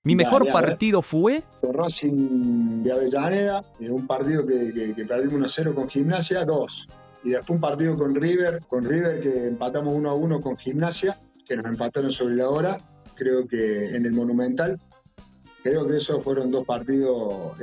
Mi mejor Dale, a ver. partido fue... Con Racing de Avellaneda, un partido que perdimos 1-0 con Gimnasia, 2. Y después un partido con River que empatamos 1-1 con Gimnasia, que nos empataron sobre la hora, creo que en el Monumental. Creo que esos fueron dos partidos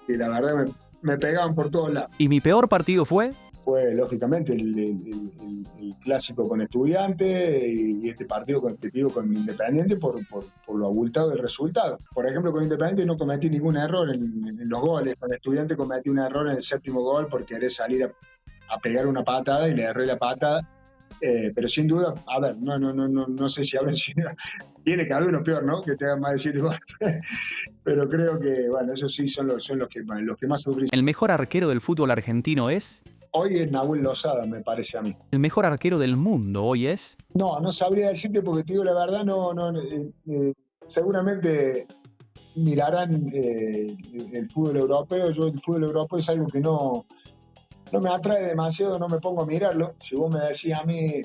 que la verdad me pegaban por todos lados. Y mi peor partido fue... Fue lógicamente el clásico con Estudiantes y este partido competitivo con Independiente por lo abultado del resultado. Por ejemplo, con Independiente no cometí ningún error en los goles. Con Estudiantes cometí un error en el séptimo gol por querer salir a pegar una patada y le erré la patada. Pero sin duda, a ver, no sé si habrá sido. Tiene que haber uno peor, ¿no? Que te hagan más decir igual. Pero creo que, bueno, esos sí son los que más sufrí. El mejor arquero del fútbol argentino es... Hoy es Nahuel Lozada, me parece a mí. El mejor arquero del mundo hoy es... No sabría decirte porque te digo la verdad, seguramente mirarán el fútbol europeo. Yo el fútbol europeo es algo que no me atrae demasiado, no me pongo a mirarlo. Si vos me decís a mí,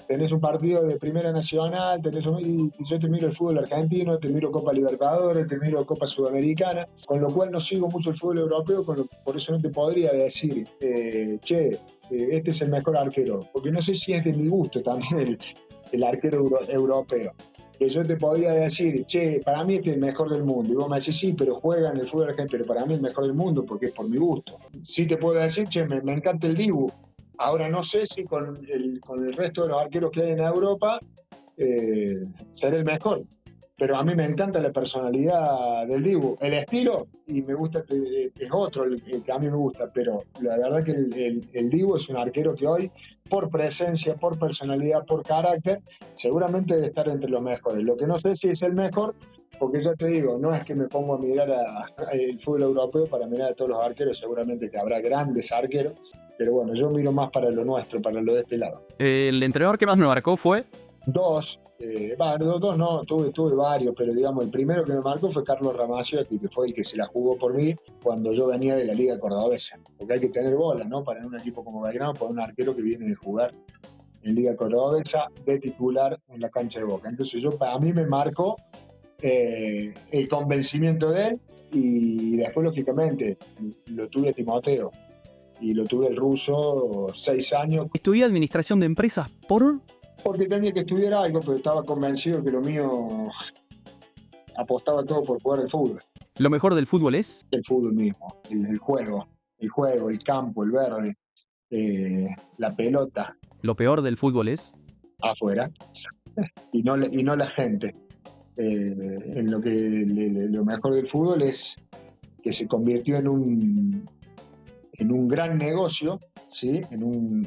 tenés un partido de Primera Nacional, y yo te miro el fútbol argentino, te miro Copa Libertadores, te miro Copa Sudamericana, con lo cual no sigo mucho el fútbol europeo, por eso no te podría decir, este es el mejor arquero, porque no sé si es de mi gusto también el arquero europeo. Que yo te podría decir, para mí este es el mejor del mundo. Y vos me decís, sí, pero juega en el fútbol argentino, pero para mí es el mejor del mundo porque es por mi gusto. Sí te puedo decir, me encanta el Dibu. Ahora no sé si con el resto de los arqueros que hay en Europa seré el mejor. Pero a mí me encanta la personalidad del Dibu. El estilo, y me gusta, es otro el que a mí me gusta, pero la verdad que el Dibu es un arquero que hoy, por presencia, por personalidad, por carácter, seguramente debe estar entre los mejores. Lo que no sé si es el mejor, porque ya te digo, no es que me pongo a mirar el fútbol europeo para mirar a todos los arqueros, seguramente que habrá grandes arqueros, pero bueno, yo miro más para lo nuestro, para lo de este lado. El entrenador que más me marcó fue... Dos no, tuve varios, pero digamos, el primero que me marcó fue Carlos Ramaciotti, que fue el que se la jugó por mí cuando yo venía de la Liga Cordobesa. Porque hay que tener bola, ¿no? Para en un equipo como Belgrano, para un arquero que viene de jugar en Liga Cordobesa de titular en la cancha de Boca. Entonces a mí me marcó el convencimiento de él y después, lógicamente, lo tuve a Timoteo y lo tuve el ruso 6 años. Estudié administración de empresas por... Porque tenía que estudiar algo, pero estaba convencido que lo mío apostaba todo por jugar al fútbol. Lo mejor del fútbol es... El fútbol mismo, el juego, el campo, el verde, la pelota. Lo peor del fútbol es... Afuera. y no la gente. En lo mejor del fútbol es que se convirtió en un gran negocio, ¿sí? No un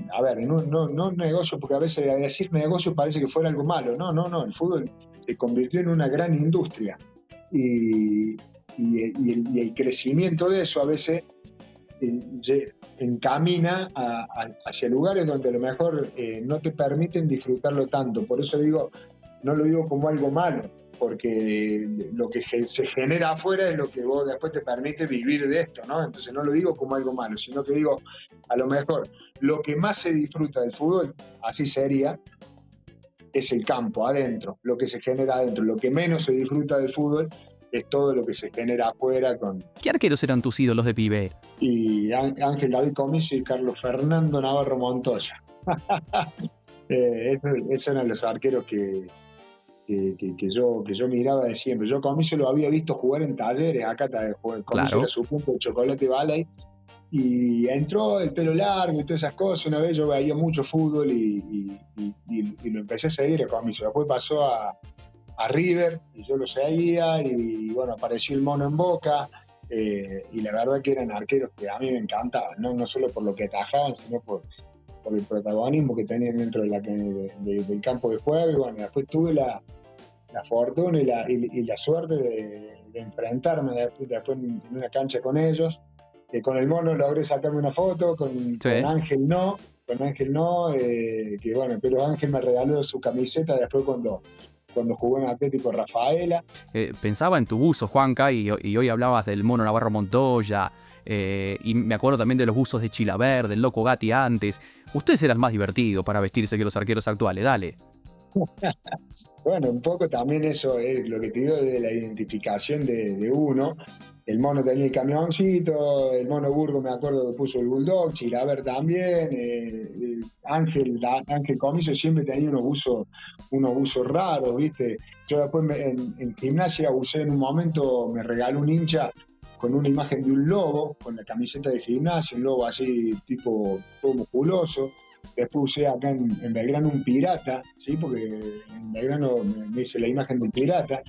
negocio, porque a veces decir negocio parece que fuera algo malo. No, el fútbol se convirtió en una gran industria y el crecimiento de eso a veces encamina hacia lugares donde a lo mejor no te permiten disfrutarlo tanto. Por eso no lo digo como algo malo, porque lo que se genera afuera es lo que vos después te permite vivir de esto, ¿no? Entonces no lo digo como algo malo, sino que digo, a lo mejor, lo que más se disfruta del fútbol, así sería, es el campo, adentro, lo que se genera adentro. Lo que menos se disfruta del fútbol es todo lo que se genera afuera con... ¿Qué arqueros eran tus ídolos de pibe? Y Ángel David Comiso y Carlos Fernando Navarro Montoya. Esos eran los arqueros que yo miraba de siempre. Yo Comiso lo había visto jugar en Talleres, acá Comiso Claro. era su punto de Chocolate Valley, y entró el pelo largo y todas esas cosas. Una vez yo veía mucho fútbol y lo empecé a seguir a Comiso. Después pasó a River y yo lo seguía y bueno, apareció el Mono en Boca. Y la verdad que eran arqueros que a mí me encantaban, no solo por lo que atajaban, sino por el protagonismo que tenían dentro del campo de juego. Y bueno, después tuve la fortuna y la suerte de enfrentarme después en una cancha con ellos. Con el Mono logré sacarme una foto, con Ángel no, que bueno, pero Ángel me regaló su camiseta después cuando jugó en Atlético Rafaela. Pensaba en tu buzo, Juanca, y hoy hablabas del Mono Navarro Montoya, y me acuerdo también de los buzos de Chilavert, del Loco Gatti antes. Ustedes eran más divertidos para vestirse que los arqueros actuales, dale. Bueno, un poco también eso es lo que te digo de la identificación de uno. El mono tenía el camioncito, el mono Burgo me acuerdo que puso el Bulldog, Chilaver también, Ángel Comiso siempre tenía unos buzos raros, ¿viste? Yo después en gimnasia usé en un momento, me regaló un hincha con una imagen de un lobo, con la camiseta de gimnasia, un lobo así tipo todo musculoso. Después usé acá en Belgrano un pirata, ¿sí? Porque en Belgrano me hice la imagen del pirata.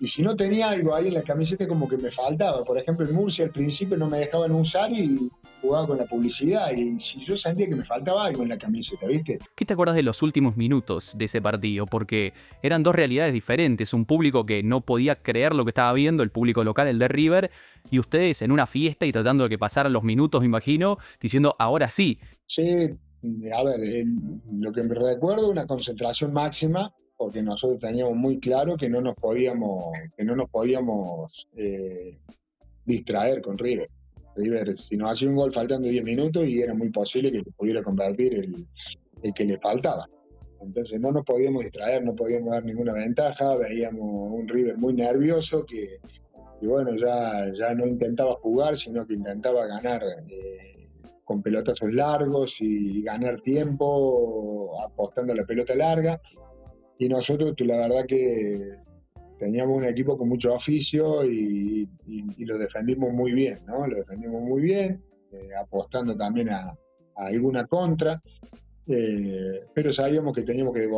Y si no tenía algo ahí en la camiseta como que me faltaba. Por ejemplo, en Murcia al principio no me dejaban usar y jugaba con la publicidad. Y si yo sentía que me faltaba algo en la camiseta, ¿viste? ¿Qué te acuerdas de los últimos minutos de ese partido? Porque eran dos realidades diferentes, un público que no podía creer lo que estaba viendo, el público local, el de River, y ustedes en una fiesta y tratando de que pasaran los minutos, me imagino, diciendo ahora sí. Sí, a ver, lo que me recuerdo, una concentración máxima, porque nosotros teníamos muy claro que no nos podíamos distraer con River. River, si nos hacía un gol faltando 10 minutos y era muy posible que pudiera convertir el que le faltaba. Entonces no nos podíamos distraer, no podíamos dar ninguna ventaja, veíamos un River muy nervioso que bueno, ya no intentaba jugar, sino que intentaba ganar con pelotazos largos y ganar tiempo apostando a la pelota larga. Y nosotros, la verdad que teníamos un equipo con mucho oficio y lo defendimos muy bien, ¿no? Lo defendimos muy bien, apostando también a alguna contra, pero sabíamos que teníamos que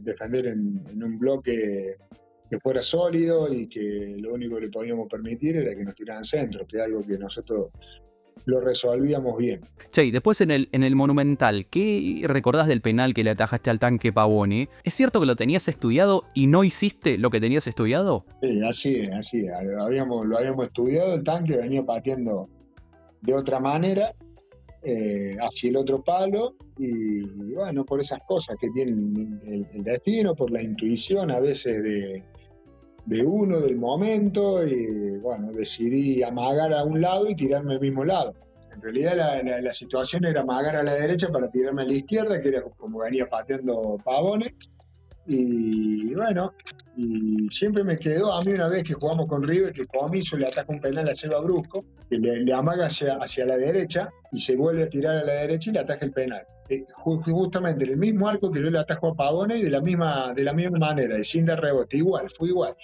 defender en un bloque que fuera sólido y que lo único que le podíamos permitir era que nos tiraran centro, que es algo que nosotros lo resolvíamos bien. Che, y después en el Monumental, ¿qué recordás del penal que le atajaste al tanque Pavone? ¿Es cierto que lo tenías estudiado y no hiciste lo que tenías estudiado? Sí, así es, así es. Lo habíamos estudiado, el tanque venía pateando de otra manera, hacia el otro palo, y bueno, por esas cosas que tiene el destino, por la intuición a veces de uno, del momento, y bueno, decidí amagar a un lado y tirarme al mismo lado. En realidad la situación era amagar a la derecha para tirarme a la izquierda, que era como venía pateando Pavone, y bueno, y siempre me quedó a mí una vez que jugamos con River, que Comiso le ataca un penal a Seba Brusco, que le amaga hacia la derecha y se vuelve a tirar a la derecha y le ataca el penal. Justamente en el mismo arco que yo le atajo a Pavone y de la misma manera, y sin dar rebote, igual, fue igual.